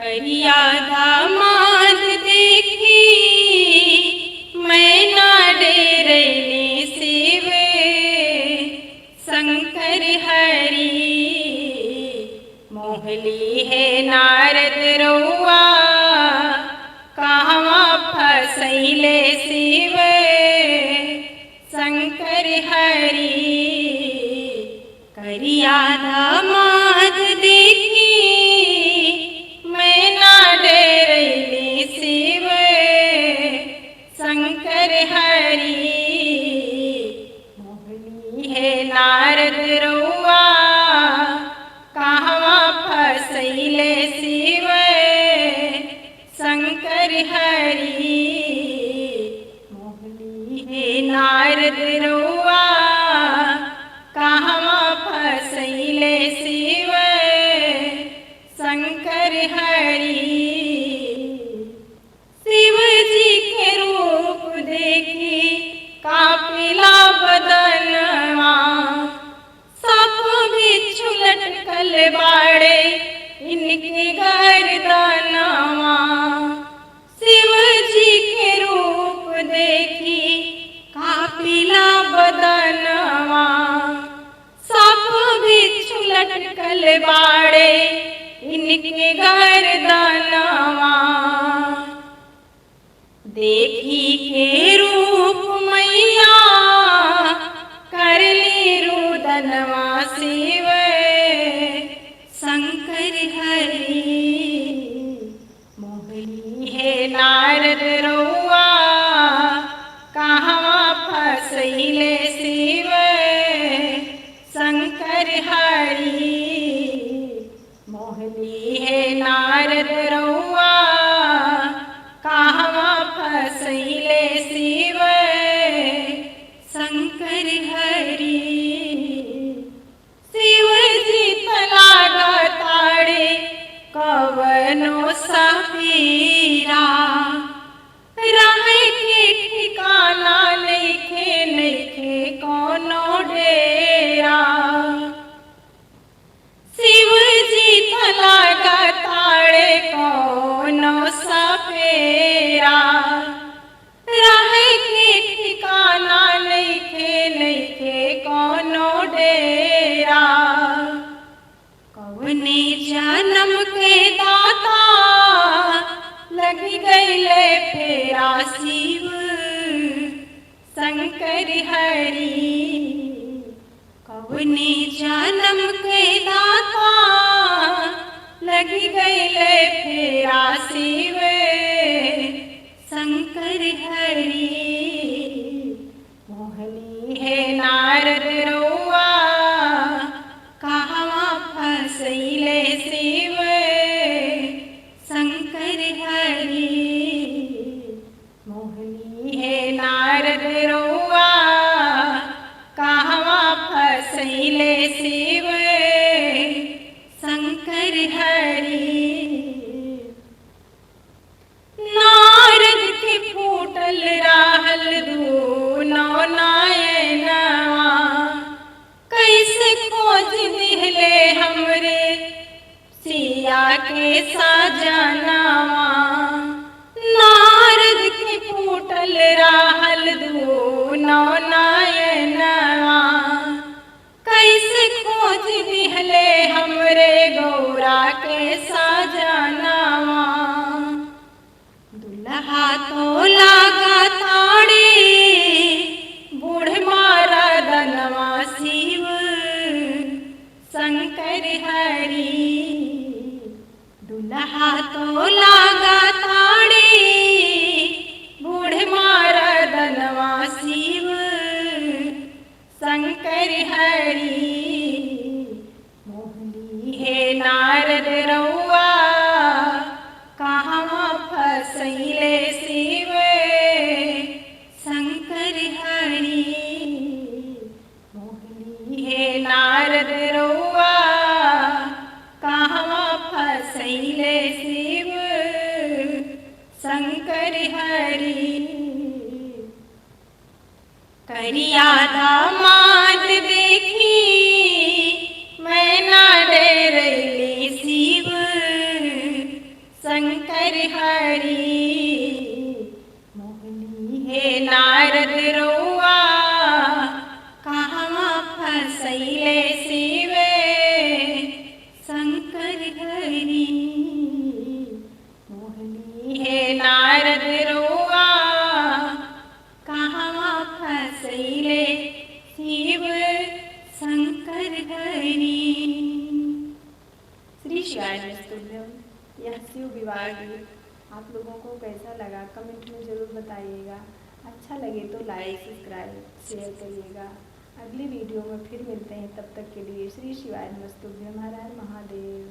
करिया दामाद देखी मैं ना डेरने सेवे शंकर हरि मोहली है नारद रउआ कहवा फसैले शिव शंकर हरि करिया दामाद देखी मैं ना डेरैली शिव शंकर हरि मोहली है नारद रउआ कहवा फसैले शिव शंकर हरि मोहली है नारद रउआ कहवा फसैले शिव शंकर हरि शिव जी के रूप देखी कापिला बदनवा सब बिच्छू लटकल बाड़े इनके गर्दनवा शिव जी के रूप देखी कापिला बदनवा सब बिच्छू लटकल बाड़े इनके गर्दनवा देखी के रूप मैया करली रुदनवा शिव शंकर हरि मोहली है नारद रउआ कहवा फसैले शिव शंकर हरि मोहली है नारद रउआ कहवा फसैले शिव शंकर हरि शिव जी तलागा ताड़े कवनो सफीरा रहे के ठिकाना नइखे नइखे कोनो डेरा शिव जी तलागा ताड़े कोनो सफेरा रहे के ठिकाना नइखे नइखे कोनो डेरा कवने जन्म के दाता लग गईले फेरा शिव शंकर हरि कवने जन्म के दाता लग गईले फेरा शिव शंकर हरि मोहली है नारद रउआ कहवा फसैले शिव शंकर हरि मोहली है नारद रउआ कहवा फसैले शिव शंकर हरि नारद के फूटल रहल दूनो नयनवा कैसे खोज दिहले हमरे सिया के सजनवा नारद के फूटल रहल दूनो नयनवा कैसे खोज दिहले हमरे गौरा के सजनवा दुल्हा तो लागा ताड़े बूढ़ मारा दनवा शिव शंकर हरि दुल्हा तो लागा ताड़े बूढ़ मारा दनवा शिव शंकर हरि मोहली है नारद रउआ कहवा फसैले शिव शंकर हरि मोहली है नारद रउआ कहवा फसैले शिव शंकर हरि करिया दामाद देखी मैं ना डेरैली शिव शंकर हरि। मोहनी हे नारद रउआ कहवा फसैले शिव शंकर हरि। मोहनी हे नारद रउआ कहवा फसैले शिव शंकर हरि। श्री शिवाय नमस्तुभ्यम। यह शिव विवाह गीत आप लोगों को कैसा लगा कमेंट में ज़रूर बताइएगा। अच्छा लगे तो लाइक सब्सक्राइब शेयर करिएगा। अगली वीडियो में फिर मिलते हैं, तब तक के लिए श्री शिवाय नमस्तुभ्यम। हर हर महादेव।